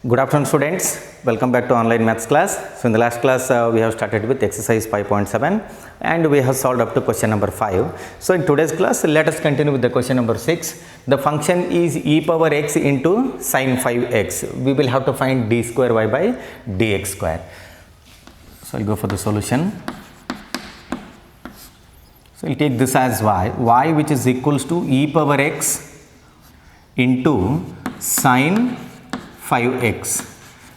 Good afternoon students, welcome back to online maths class. So in the last class we have started with exercise 5.7 and we have solved up to question number 5. So in today's class let us continue with the question number 6. The function is e power x into sin 5x. We will have to find d square y by dx square. So I'll go for the solution. So I'll take this as y which is equals to e power x into sin 5x.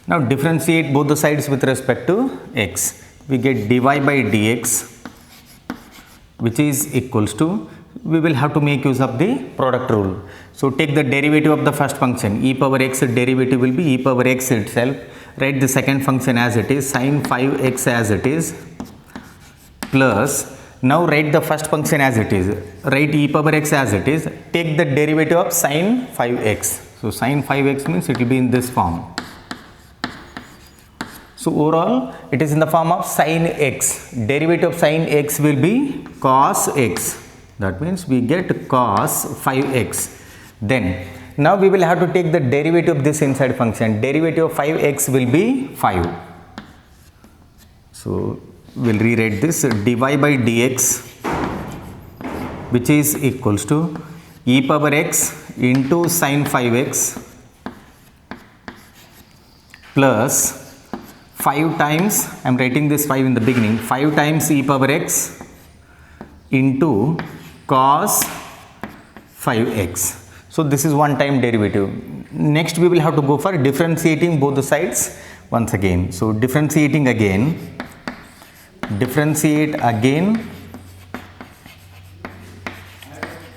Now differentiate both the sides with respect to x. We get dy by dx which is equals to, we will have to make use of the product rule. So take the derivative of the first function, e power x derivative will be e power x itself. Write the second function as it is, sin 5x as it is, plus, now write the first function as it is, write e power x as it is, take the derivative of sin 5x. So sin 5x means it will be in this form. So overall it is in the form of sin x. Derivative of sin x will be cos x. That means we get cos 5x. Then now we will have to take the derivative of this inside function. Derivative of 5x will be 5. So we'll rewrite this, dy by dx which is equals to e power x into sin 5x plus 5 times, I am writing this 5 in the beginning, 5 times e power x into cos 5x. So this is one time derivative. Next we will have to go for differentiating both the sides once again. So differentiate again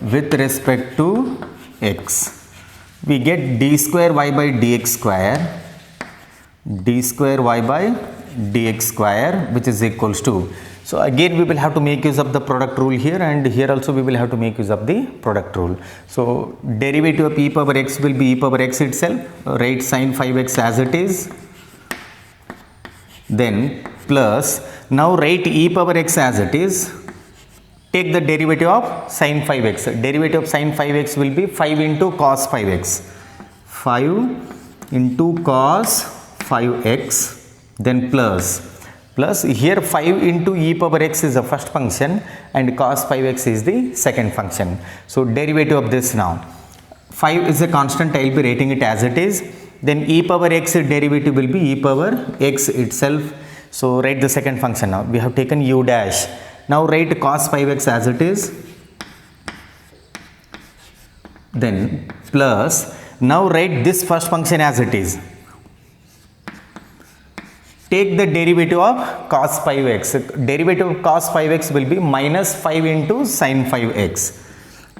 with respect to x. We get d square y by dx square, d square y by dx square which is equals to, so again we will have to make use of the product rule here, and here also we will have to make use of the product rule. So derivative of e power x will be e power x itself, write sin 5x as it is, then plus, now write e power x as it is, take the derivative of sin 5x. Derivative of sin 5x will be 5 into cos 5x. 5 into cos 5x, then plus here 5 into e power x is the first function and cos 5x is the second function. So derivative of this now. 5 is a constant, I will be writing it as it is. Then e power x derivative will be e power x itself. So write the second function now. We have taken u dash. Now write cos 5x as it is, then plus, now write this first function as it is. Take the derivative of cos 5x. Derivative of cos 5x will be minus 5 into sin 5x.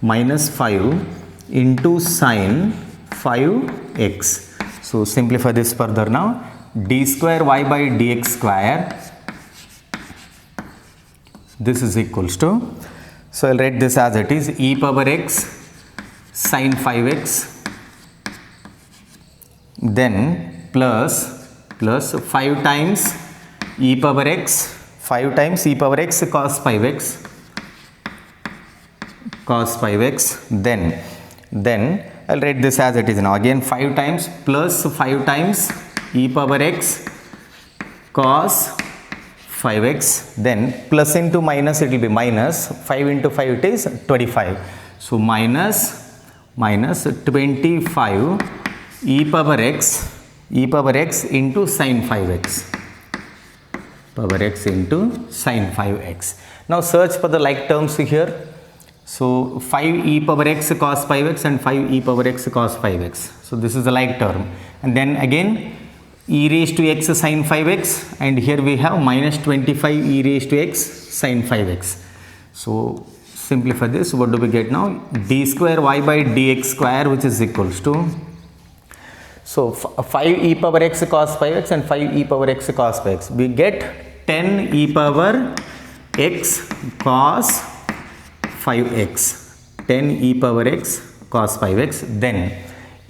Minus 5 into sin 5x. So simplify this further now. D square y by dx square. This is equals to, so I'll write this as it is, e power x sin 5x, then plus 5 times e power x, 5 times e power x cos 5x, then I'll write this as it is now, again 5 times plus 5 times e power x cos 5x, then plus into minus it will be minus, 5 into 5 it is 25. So minus 25 e power x into sin 5x. Power x into sin 5x. Now search for the like terms here. So 5 e power x cos 5x and 5 e power x cos 5x. So this is the like term. And then again e raised to x sin 5x, and here we have minus 25 e raised to x sin 5x. So simplify this, what do we get now? D square y by dx square which is equals to, so 5 e power x cos 5x and 5 e power x cos 5x. We get 10 e power x cos 5x. 10 e power x cos 5x. Then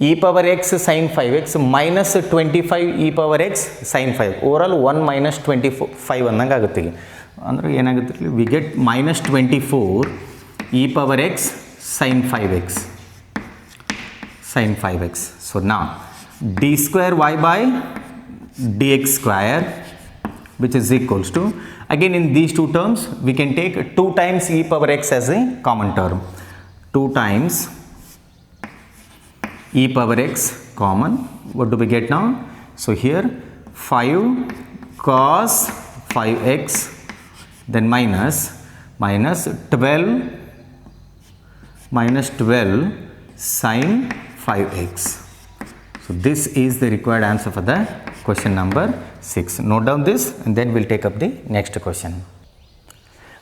e power x sin 5x minus 25 e power x sin 5. Overall 1 minus 25 ಅಂದಂಗೆ ಆಗುತ್ತೆ. ಅಂದರೆ ಏನಾಗುತ್ತೆ, we get minus 24 e power x sin 5x. So now d square y by dx square, which is equals to, again in these two terms we can take 2 times e power x as a common term. 2 times e power x common. What do we get now? So here 5 cos 5x, then minus 12 sin 5x. So this is the required answer for the question number 6. Note down this and then we'll take up the next question.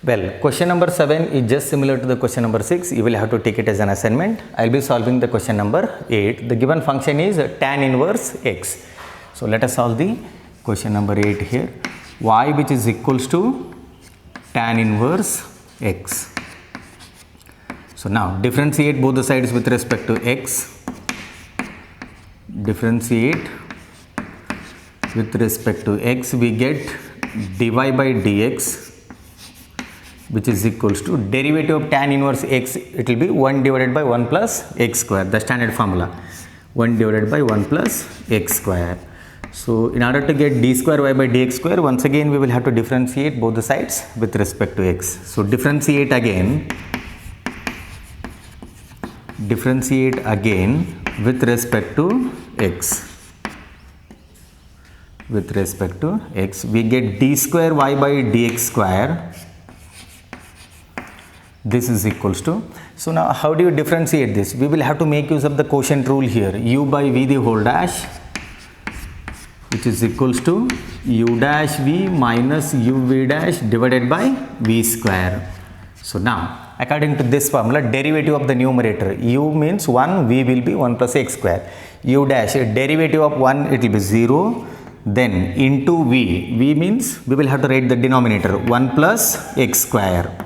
Well, question number 7 is just similar to the question number 6. You will have to take it as an assignment. I'll be solving the question number 8. The given function is tan inverse x. So let us solve the question number 8 here. Y which is equals to tan inverse x. So now differentiate both the sides with respect to x. Differentiate with respect to x, we get dy by dx, which is equals to derivative of tan inverse x, it will be 1 divided by 1 plus x square, the standard formula, 1 divided by 1 plus x square. So in order to get d square y by dx square, once again we will have to differentiate both the sides with respect to x. So differentiate again with respect to x. With respect to x, we get d square y by dx square. This is equals to, so now how do you differentiate this? We will have to make use of the quotient rule here, u by v the whole dash, which is equals to u dash v minus u v dash divided by v square. So now according to this formula, derivative of the numerator, u means 1, v will be 1 plus x square, u dash, derivative of 1 it will be 0, then into v means we will have to write the denominator 1 plus x square.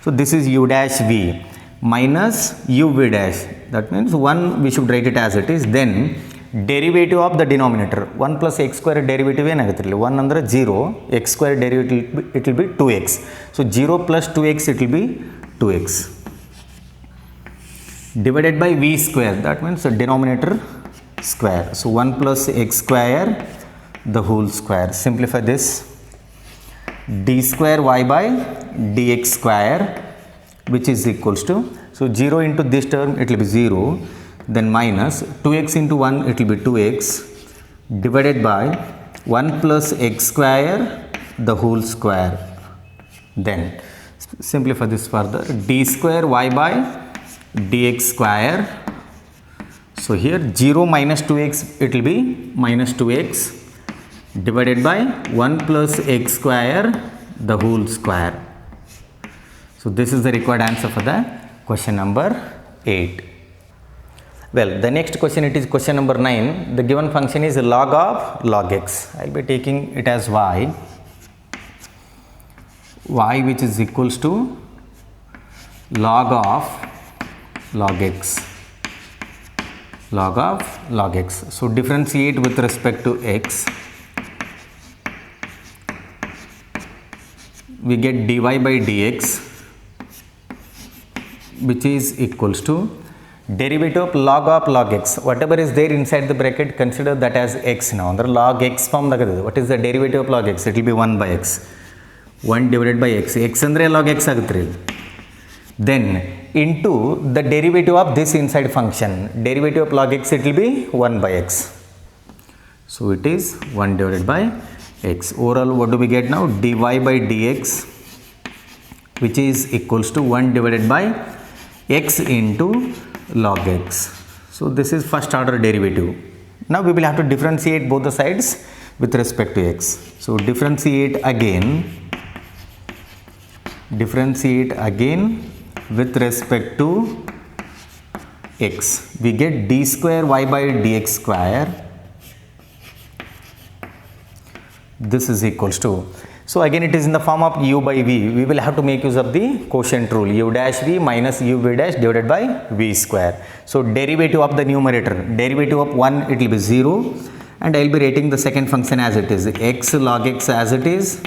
So this is u dash v minus u v dash, that means 1 we should write it as it is, then derivative of the denominator 1 plus x square derivative ಏನಾಗುತ್ತೆ 1 ಅಂದ್ರೆ 0, x square derivative it will be 2x. So 0 plus 2x it will be 2x divided by v square, that means the denominator square. So 1 plus x square the whole square. Simplify this, d square y by dx square, which is equals to, so 0 into this term it will be 0, then minus 2x into 1 it will be 2x divided by 1 plus x square the whole square. Then simplify this further, d square y by dx square. So here 0 minus 2x it will be minus 2x divided by 1 plus x square the whole square. So this is the required answer for the question number 8. Well, the next question, it is question number 9. The given function is log of log x. I will be taking it as y which is equals to log of log x. Log of log x. So differentiate with respect to x. We get dy by dx, which is equals to derivative of log x. Whatever is there inside the bracket, consider that as x now. Under log x form, what is the derivative of log x? It will be 1 by x. 1 divided by x. X andre log x agutre. Then into the derivative of this inside function. Derivative of log x, it will be 1 by x. So it is 1 divided by x. Overall, what do we get now? dy by dx, which is equals to 1 divided by x into log x. So this is first order derivative. Now we will have to differentiate both the sides with respect to x. So differentiate again with respect to x. We get d square y by dx square. This is equals to, so again it is in the form of u by v. We will have to make use of the quotient rule, u dash v minus u v dash divided by v square. So derivative of the numerator, derivative of 1 it will be 0, and I will be writing the second function as it is, x log x as it is,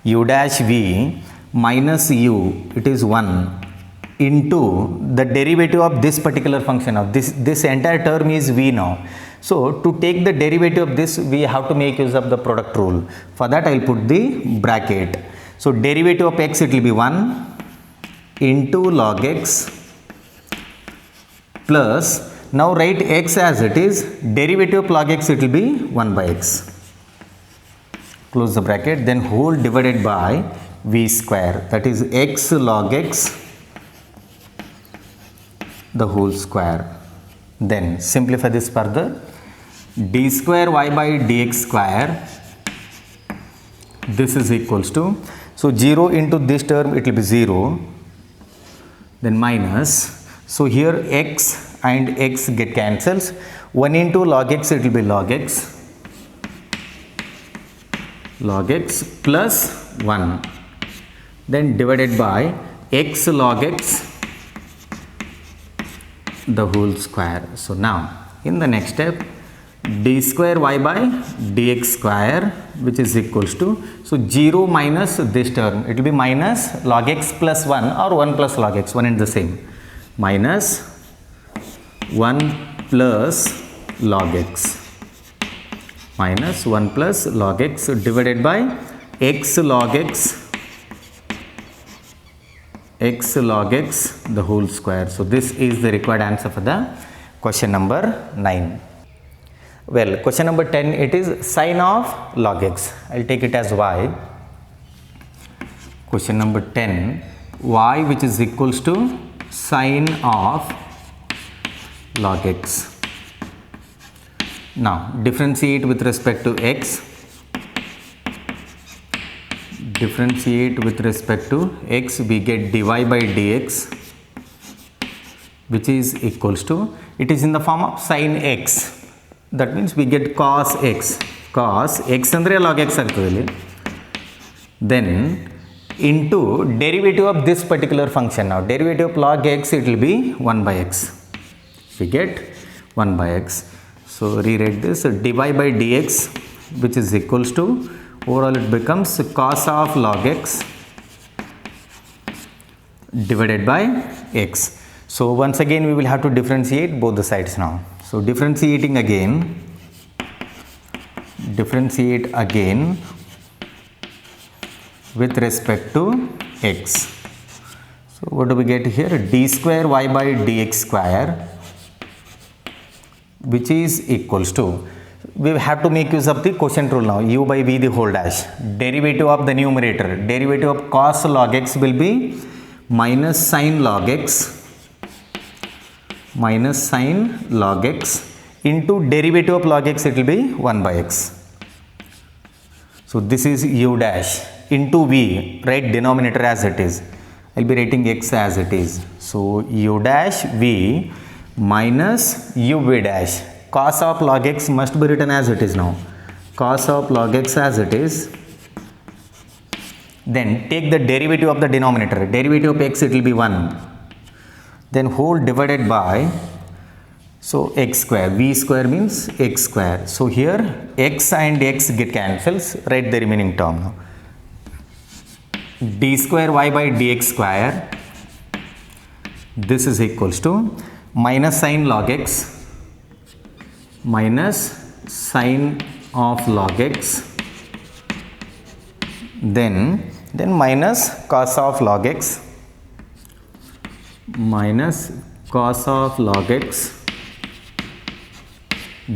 u dash v minus u it is 1 into the derivative of this particular function of this entire term is v now. So to take the derivative of this, we have to make use of the product rule. For that, I'll put the bracket. So derivative of x, it will be 1 into log x plus, now write x as it is, derivative of log x, it will be 1 by x. Close the bracket, then whole divided by v square, that is x log x the whole square. Then simplify this further, d square y by dx square, this is equals to, so 0 into this term, it will be 0, then minus, so here x and x get cancels, 1 into log x, it will be log x plus 1, then divided by x log x the whole square. So now in the next step, d square y by dx square, which is equals to, so 0 minus this term, it will be minus log x plus 1 or 1 plus log x, one and the same, minus 1 plus log x, minus 1 plus log x divided by x log x the whole square. So this is the required answer for the question number 9. Well, question number 10, it is sine of log x. I'll take it as y. Question number 10, y which is equals to sine of log x. Now differentiate with respect to x. Differentiate with respect to x, we get dy by dx, which is equals to, it is in the form of sin x, that means we get cos x andre log x agtadalli, then into derivative of this particular function. Now derivative of log x, it will be 1 by x, we get 1 by x. So rewrite this, dy by dx, which is equals to, overall it becomes cos of log x divided by x. So once again we will have to differentiate both the sides now. So differentiate again with respect to x. So what do we get here? D square y by dx square, which is equals to, we have to make use of the quotient rule now, u by v the whole dash. Derivative of the numerator, derivative of cos log x will be minus sin log x into derivative of log x, it will be 1 by x. So this is u dash into v, write denominator as it is. I will be writing x as it is. So u dash v minus u v dash. Cos of log x must be written as it is now. Cos of log x as it is. Then take the derivative of the denominator. Derivative of x, it will be 1. Then whole divided by, so x square. V square means x square. So here x and x get cancels. Write the remaining term now. D square y by dx square. This is equals to minus sin log x minus sine of log x, then minus cos of log x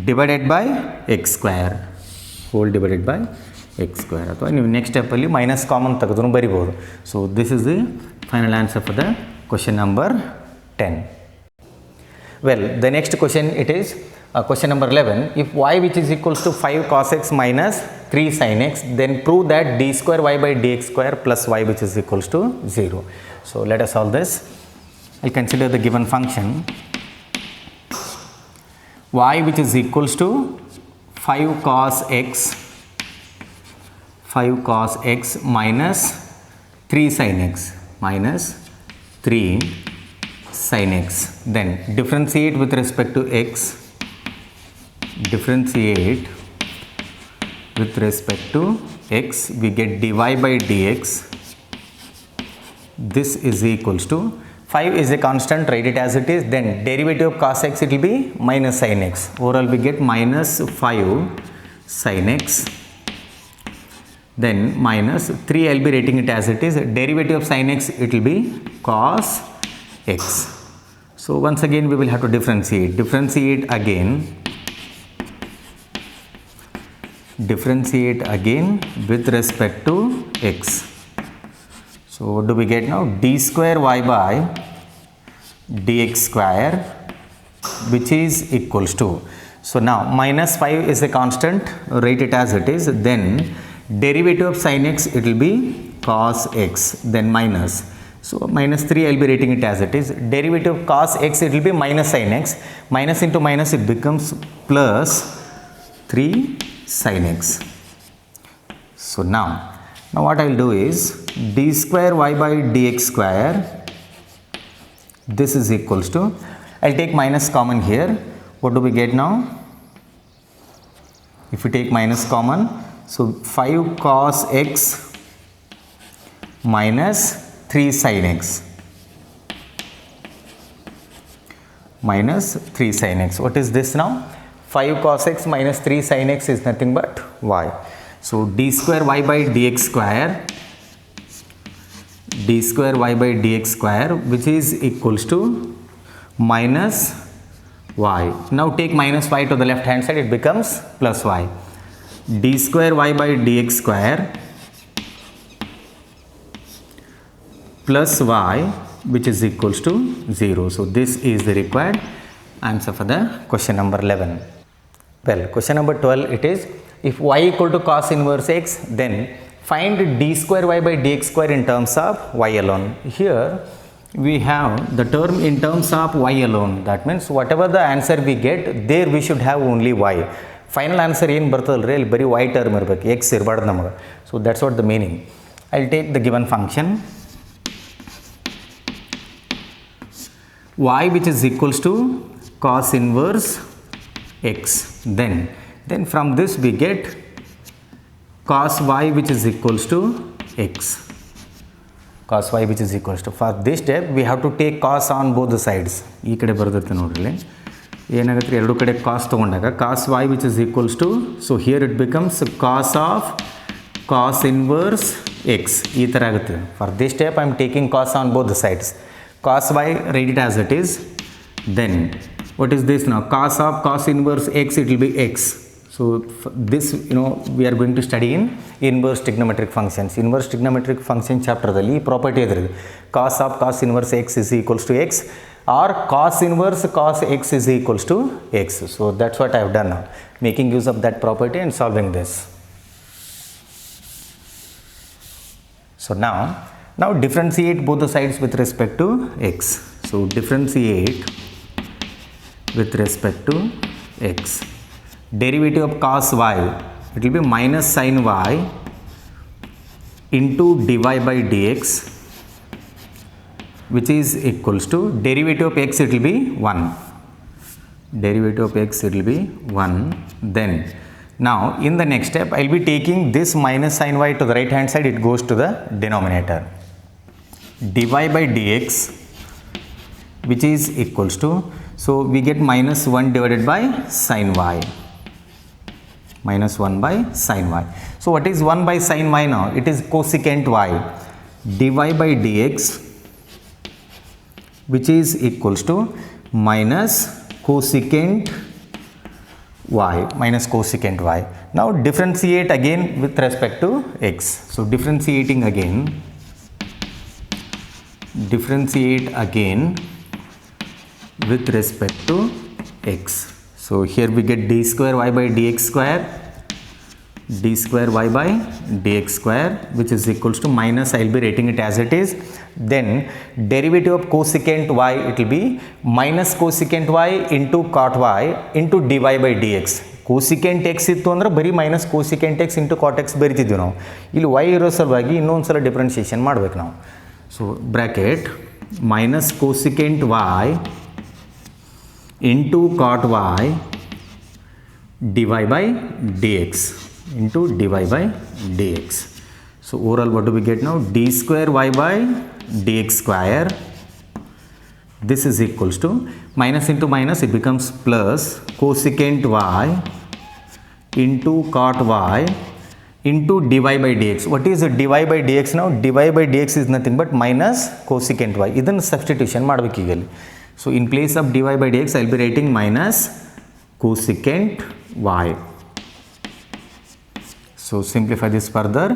divided by x square, whole divided by x square. So next step alli minus common tagdunu baribodu. So this is the final answer for the question number 10. Well, the next question, it is question number 11. If y which is equals to 5 cos x minus 3 sin x, then prove that d square y by dx square plus y which is equals to 0. So let us solve this. I consider the given function y which is equals to 5 cos x minus 3 sin x sin x. Then differentiate with respect to x. We get dy by dx. This is equals to 5 is a constant, write it as it is. Then derivative of cos x, it will be minus sin x. Overall we get minus 5 sin x. Then minus 3, I will be writing it as it is. Derivative of sin x, it will be cos x. So once again we will have to differentiate. Differentiate again with respect to x. So what do we get now? D square y by dx square, which is equals to, so now minus 5 is a constant, write it as it is. Then derivative of sin x, it will be cos x, then minus, so minus 3 I will be writing it as it is. Derivative of cos x, it will be minus sin x, minus into minus it becomes plus 3 sin x. So now what I will do is d square y by dx square, this is equals to, I will take minus common here. What do we get now? If we take minus common, so 5 cos x minus 3 sin x, minus 3 sin x. What is this now? 5 cos x minus 3 sin x is nothing but y. So d square y by dx square, which is equals to minus y. Now take minus y to the left hand side, it becomes plus y. D square y by dx square plus y, which is equals to 0. So this is the required answer for the question number 11. Well, question number 12, it is, if y equal to cos inverse x, then find d square y by dx square in terms of y alone. Here we have the term in terms of y alone. That means whatever the answer we get, there we should have only y. Final answer ಏನು ಬರ್ತದಲ್ರಿ ಅಲ್ಲಿ ಬರೀ y term ಇರಬೇಕು, x ಇರಬಾರ್ದು ನಮಗೆ. So that's what the meaning. I'll take the given function y, which is equals to cos inverse x. Then from this we get cos y, which is equals to x. Cos y, which is equals to, for this step we have to take cos on both the sides. ಈ ಕಡೆ ಬರ್ತೈತೆ ನೋಡ್ರಿ, ಏನಾಗುತ್ತೆ ಎರಡು ಕಡೆ ಕಾಸ್ ತೊಗೊಂಡಾಗ cos y, which is equals to, so here it becomes cos of cos inverse x. ಈ ಥರ ಆಗುತ್ತೆ. For this step I am taking cos on both the sides. Cos y, write it as it is. Then what is this now? Cos of cos inverse x, it will be x. So this, we are going to study in inverse trigonometric functions. Inverse trigonometric function chapter dalli property idride, cos of cos inverse x is equals to x, or cos inverse cos x is equals to x. So that's what I have done now, making use of that property and solving this. So now differentiate both the sides with respect to x. So differentiate with respect to x. Derivative of cos y, it will be minus sin y into dy by dx, which is equals to derivative of x, it will be 1. Derivative of x, it will be 1. Then now in the next step I will be taking this minus sin y to the right hand side, it goes to the denominator. Dy by dx, which is equals to, so we get minus 1 divided by sin y. Minus 1 by sin y. So what is 1 by sin y now? It is cosecant y. Dy by dx, which is equals to minus cosecant y. Minus cosecant y. Now differentiate again with respect to x. So differentiate again with respect to x. So here we get d square y by dx square, which is equals to minus, I will be writing it as it is. Then derivative of cosecant y, it will be minus cosecant y into cot y into dy by dx. Cosecant x ಇತ್ತು ಅಂದ್ರೆ ಬರೀ minus cosecant x into cot x ಬರಿತಿದ್ವಿ ನಾವು. ಇಲ್ಲಿ y ಇರೋ ಸಲುವಾಗಿ ಇನ್ನೊಂದು ಸಲ differentiation ಮಾಡ್ಬೇಕು ನಾವು. So bracket minus cosecant y into cot y dy by dx into dy by dx. So overall what do we get now? D square y by dx square this is equals to minus into minus, it becomes plus cosecant y into cot y into dy by dx. What is dy by dx now? dy by dx is nothing but minus cosecant y. Idನ್ನು substitution ಮಾಡಬೇಕು ಈಗ ಇಲ್ಲಿ. So in place of dy by dx, I will be writing minus cosecant y. So simplify this further.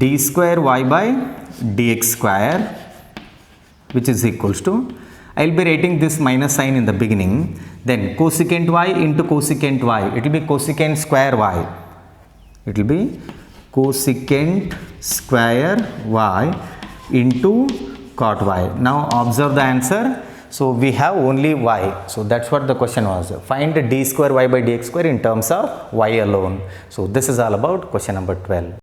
D square y by dx square, which is equals to, I will be writing this minus sign in the beginning, then cosecant y into cosecant y, it will be cosecant square y, it will be cosecant square y into cot y. Now observe the answer. So we have only y, so that's what the question was. Find d square y by dx square in terms of y alone. So this is all about question number 12.